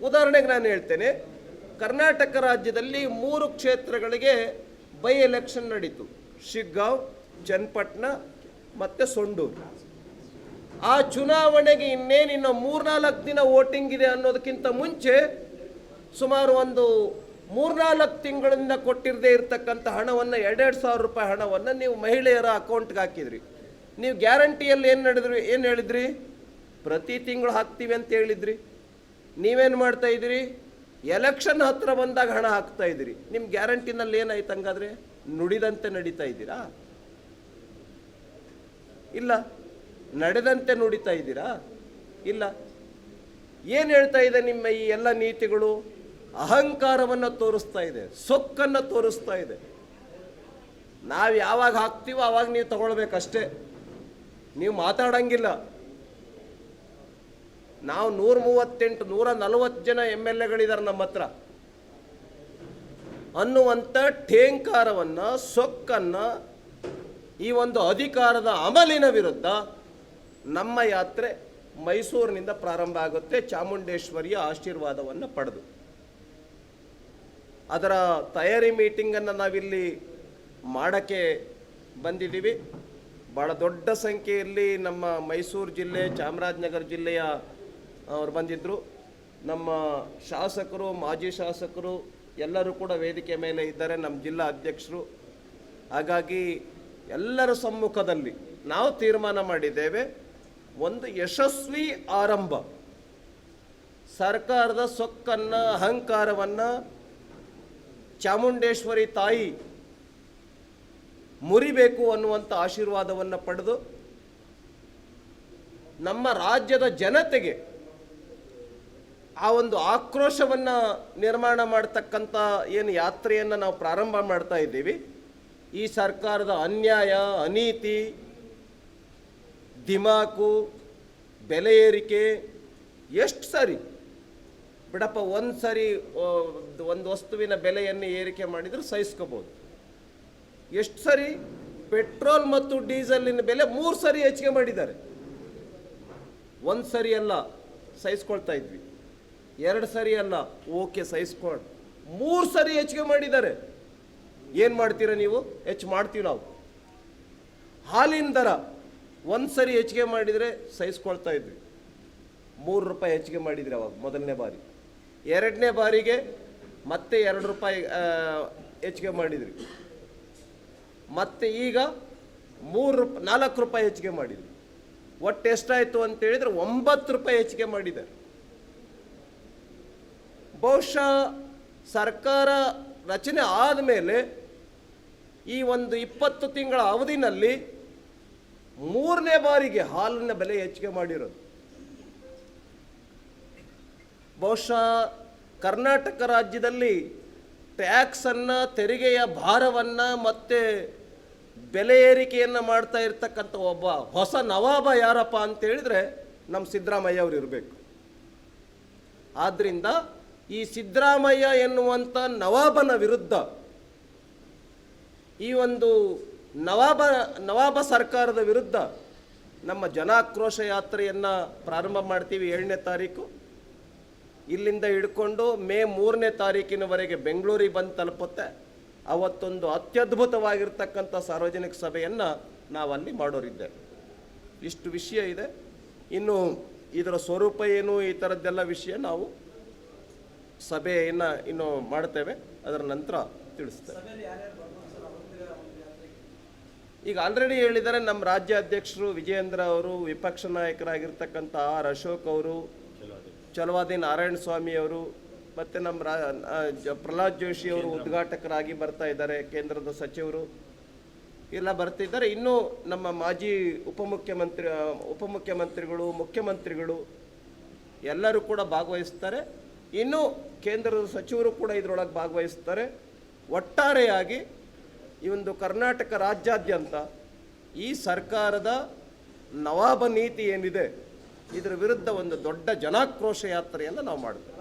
ಉದಾಹರಣೆಗೆ ನಾನು ಹೇಳ್ತೇನೆ, ಕರ್ನಾಟಕ ರಾಜ್ಯದಲ್ಲಿ 3 ಕ್ಷೇತ್ರಗಳಿಗೆ ಬೈ ಎಲೆಕ್ಷನ್ ನಡೀತು. ಶಿಗ್ಗಾಂವ್, ಚನ್ನಪಟ್ಟಣ ಮತ್ತು ಸೊಂಡೂರು. ಆ ಚುನಾವಣೆಗೆ ಇನ್ನೇನಿನ್ನು 3-4 ದಿನ ವೋಟಿಂಗ್ ಇದೆ ಅನ್ನೋದಕ್ಕಿಂತ ಮುಂಚೆ ಸುಮಾರು ಒಂದು 3-4 ತಿಂಗಳಿಂದ ಕೊಟ್ಟಿರದೇ ಇರತಕ್ಕಂಥ ಹಣವನ್ನು 2,000 ರೂಪಾಯಿ ಹಣವನ್ನು ನೀವು ಮಹಿಳೆಯರ ಅಕೌಂಟ್ಗೆ ಹಾಕಿದ್ರಿ. ನೀವು ಗ್ಯಾರಂಟಿಯಲ್ಲಿ ಏನು ಹೇಳಿದ್ರಿ? ಪ್ರತಿ ತಿಂಗಳು ಹಾಕ್ತೀವಿ ಅಂತ ಹೇಳಿದ್ರಿ. ನೀವೇನು ಮಾಡ್ತಾ ಇದ್ದೀರಿ? ಎಲೆಕ್ಷನ್ ಹತ್ರ ಬಂದಾಗ ಹಣ ಹಾಕ್ತಾ ಇದ್ದೀರಿ. ನಿಮ್ಮ ಗ್ಯಾರಂಟಿನಲ್ಲಿ ಏನಾಯ್ತು? ಹಂಗಾದ್ರೆ ನುಡಿದಂತೆ ನಡೀತಾ ಇದ್ದೀರಾ? ಇಲ್ಲ. ನಡೆದಂತೆ ನುಡಿತಾ ಇದ್ದೀರಾ? ಇಲ್ಲ. ಏನು ಹೇಳ್ತಾ ಇದೆ ನಿಮ್ಮ ಈ ಎಲ್ಲ ನೀತಿಗಳು? ಅಹಂಕಾರವನ್ನು ತೋರಿಸ್ತಾ ಇದೆ, ಸೊಕ್ಕನ್ನು ತೋರಿಸ್ತಾ ಇದೆ. ನಾವು ಯಾವಾಗ ಹಾಕ್ತೀವೋ ಆವಾಗ ನೀವು ತಗೊಳ್ಬೇಕಷ್ಟೇ, ನೀವು ಮಾತಾಡಂಗಿಲ್ಲ. ನಾವು 138 140 ಜನ MLAಗಳಿದ್ದಾರೆ ನಮ್ಮ ಹತ್ರ ಅನ್ನುವಂಥ ಠೇಂಕಾರವನ್ನು, ಸೊಕ್ಕನ್ನು, ಈ ಒಂದು ಅಧಿಕಾರದ ಅಮಲಿನ ವಿರುದ್ಧ ನಮ್ಮ ಯಾತ್ರೆ ಮೈಸೂರಿನಿಂದ ಪ್ರಾರಂಭ ಆಗುತ್ತೆ, ಚಾಮುಂಡೇಶ್ವರಿಯ ಆಶೀರ್ವಾದವನ್ನು ಪಡೆದು. ಅದರ ತಯಾರಿ ಮೀಟಿಂಗನ್ನು ನಾವಿಲ್ಲಿ ಮಾಡೋಕ್ಕೆ ಬಂದಿದ್ದೀವಿ. ಭಾಳ ದೊಡ್ಡ ಸಂಖ್ಯೆಯಲ್ಲಿ ನಮ್ಮ ಮೈಸೂರು ಜಿಲ್ಲೆ, ಚಾಮರಾಜನಗರ ಜಿಲ್ಲೆಯ ಅವರು ಬಂದಿದ್ದರು. ನಮ್ಮ ಶಾಸಕರು, ಮಾಜಿ ಶಾಸಕರು ಎಲ್ಲರೂ ಕೂಡ ವೇದಿಕೆ ಮೇಲೆ ಇದ್ದಾರೆ, ನಮ್ಮ ಜಿಲ್ಲಾ ಅಧ್ಯಕ್ಷರು. ಹಾಗಾಗಿ ಎಲ್ಲರ ಸಮ್ಮುಖದಲ್ಲಿ ನಾವು ತೀರ್ಮಾನ ಮಾಡಿದ್ದೇವೆ, ಒಂದು ಯಶಸ್ವಿ ಆರಂಭ, ಸರ್ಕಾರದ ಸೊಕ್ಕನ್ನು, ಅಹಂಕಾರವನ್ನು ಚಾಮುಂಡೇಶ್ವರಿ ತಾಯಿ ಮುರಿಬೇಕು ಅನ್ನುವಂಥ ಆಶೀರ್ವಾದವನ್ನು ಪಡೆದು ನಮ್ಮ ರಾಜ್ಯದ ಜನತೆಗೆ ಆ ಒಂದು ಆಕ್ರೋಶವನ್ನು ನಿರ್ಮಾಣ ಮಾಡ್ತಕ್ಕಂಥ ಏನು ಯಾತ್ರೆಯನ್ನು ನಾವು ಪ್ರಾರಂಭ ಮಾಡ್ತಾ ಇದ್ದೀವಿ. ಈ ಸರ್ಕಾರದ ಅನ್ಯಾಯ, ಅನೀತಿ, ದಿಮಾಕು, ಬೆಲೆ ಏರಿಕೆ ಎಷ್ಟು ಸರಿ ಬಿಡಪ್ಪ, ಒಂದು ಸರಿ ಒಂದು ವಸ್ತುವಿನ ಬೆಲೆಯನ್ನು ಏರಿಕೆ ಮಾಡಿದರೆ ಸಹಿಸ್ಕೋಬೋದು. ಎಷ್ಟು ಸರಿ ಪೆಟ್ರೋಲ್ ಮತ್ತು ಡೀಸೆಲಿನ ಬೆಲೆ 3 ಸರಿ ಹೆಚ್ಚಿಗೆ ಮಾಡಿದ್ದಾರೆ. ಒಂದು ಸರಿ ಅಲ್ಲ, ಸಹಿಸ್ಕೊಳ್ತಾ ಇದ್ವಿ. 2 ಸರಿ ಅಲ್ಲ, ಓಕೆ ಸಹಿಸ್ಕೊಂಡು 3 ಸರಿ ಹೆಚ್ಚಿಗೆ ಮಾಡಿದ್ದಾರೆ. ಏನು ಮಾಡ್ತೀರಾ ನೀವು? ಹೆಚ್ಚು ಮಾಡ್ತೀವಿ ನಾವು. ಹಾಲಿನ ದರ 1 ಸರಿ ಹೆಚ್ಚಿಗೆ ಮಾಡಿದರೆ ಸಹಿಸ್ಕೊಳ್ತಾ ಇದ್ವಿ. 3 ರೂಪಾಯಿ ಹೆಚ್ಚಿಗೆ ಮಾಡಿದ್ರಿ ಅವಾಗ ಮೊದಲನೇ ಬಾರಿ. 2ನೇ ಬಾರಿಗೆ ಮತ್ತೆ 2 ರೂಪಾಯಿ ಹೆಚ್ಚಿಗೆ ಮಾಡಿದ್ರಿ. ಮತ್ತೆ ಈಗ 4 ರೂಪಾಯಿ ಹೆಚ್ಚಿಗೆ ಮಾಡಿದ್ರಿ. ಒಟ್ಟು ಎಷ್ಟಾಯಿತು ಅಂತೇಳಿದರೆ 9 ರೂಪಾಯಿ ಹೆಚ್ಚಿಗೆ ಮಾಡಿದ್ದಾರೆ. ಬಹುಶಃ ಸರ್ಕಾರ ರಚನೆ ಆದಮೇಲೆ ಈ ಒಂದು 20 ತಿಂಗಳ ಅವಧಿನಲ್ಲಿ 3ನೇ ಬಾರಿಗೆ ಹಾಲಿನ ಬೆಲೆ ಹೆಚ್ಚಿಗೆ ಮಾಡಿರೋದು. ಬಹುಶಃ ಕರ್ನಾಟಕ ರಾಜ್ಯದಲ್ಲಿ ಟ್ಯಾಕ್ಸನ್ನು, ತೆರಿಗೆಯ ಭಾರವನ್ನು ಮತ್ತು ಬೆಲೆ ಏರಿಕೆಯನ್ನು ಮಾಡ್ತಾ ಇರ್ತಕ್ಕಂಥ ಒಬ್ಬ ಹೊಸ ನವಾಬ ಯಾರಪ್ಪ ಅಂತೇಳಿದರೆ ನಮ್ಮ ಸಿದ್ದರಾಮಯ್ಯ ಅವರು ಇರಬೇಕು. ಆದ್ದರಿಂದ ಈ ಸಿದ್ದರಾಮಯ್ಯ ಎನ್ನುವಂಥ ನವಾಬನ ವಿರುದ್ಧ ಈ ಒಂದು ನವಾಬ ಸರ್ಕಾರದ ವಿರುದ್ಧ ನಮ್ಮ ಜನಾಕ್ರೋಶ ಯಾತ್ರೆಯನ್ನು ಪ್ರಾರಂಭ ಮಾಡ್ತೀವಿ 7ನೇ ತಾರೀಕು. ಇಲ್ಲಿಂದ ಹಿಡ್ಕೊಂಡು ಮೇ 3ನೇ ತಾರೀಕಿನವರೆಗೆ ಬೆಂಗಳೂರಿಗೆ ಬಂದು ತಲುಪುತ್ತೆ. ಅವತ್ತೊಂದು ಅತ್ಯದ್ಭುತವಾಗಿರ್ತಕ್ಕಂಥ ಸಾರ್ವಜನಿಕ ಸಭೆಯನ್ನು ನಾವಲ್ಲಿ ಮಾಡೋರಿದ್ದೇವೆ. ಇಷ್ಟು ವಿಷಯ ಇದೆ. ಇನ್ನು ಇದರ ಸ್ವರೂಪ ಏನು, ಈ ಥರದ್ದೆಲ್ಲ ವಿಷಯ ನಾವು ಸಭೆಯನ್ನು ಇನ್ನು ಮಾಡ್ತೇವೆ, ಅದರ ನಂತರ ತಿಳಿಸ್ತೇವೆ. ಈಗ ಆಲ್ರೆಡಿ ಹೇಳಿದ್ದಾರೆ ನಮ್ಮ ರಾಜ್ಯ ಅಧ್ಯಕ್ಷರು ವಿಜಯೇಂದ್ರ ಅವರು, ವಿಪಕ್ಷ ನಾಯಕರಾಗಿರ್ತಕ್ಕಂಥ ಆರ್ ಅಶೋಕ್ ಅವರು, ಚಲವಾದಿ ನಾರಾಯಣ ಸ್ವಾಮಿ ಅವರು, ಮತ್ತು ನಮ್ಮ ಪ್ರಹ್ಲಾದ್ ಜೋಶಿ ಅವರು ಉದ್ಘಾಟಕರಾಗಿ ಬರ್ತಾ ಇದ್ದಾರೆ, ಕೇಂದ್ರದ ಸಚಿವರು ಎಲ್ಲ ಬರ್ತಿದ್ದಾರೆ. ಇನ್ನೂ ನಮ್ಮ ಮಾಜಿ ಉಪಮುಖ್ಯಮಂತ್ರಿಗಳು, ಮುಖ್ಯಮಂತ್ರಿಗಳು ಎಲ್ಲರೂ ಕೂಡ ಭಾಗವಹಿಸ್ತಾರೆ. ಇನ್ನೂ ಕೇಂದ್ರದ ಸಚಿವರು ಕೂಡ ಇದರೊಳಗೆ ಭಾಗವಹಿಸ್ತಾರೆ. ಒಟ್ಟಾರೆಯಾಗಿ ಈ ಒಂದು ಕರ್ನಾಟಕ ರಾಜ್ಯಾದ್ಯಂತ ಈ ಸರ್ಕಾರದ ನವಾಬ ನೀತಿ ಏನಿದೆ ಇದರ ವಿರುದ್ಧ ಒಂದು ದೊಡ್ಡ ಜನಾಕ್ರೋಶ ಯಾತ್ರೆಯನ್ನು ನಾವು ಮಾಡ್ತೇವೆ.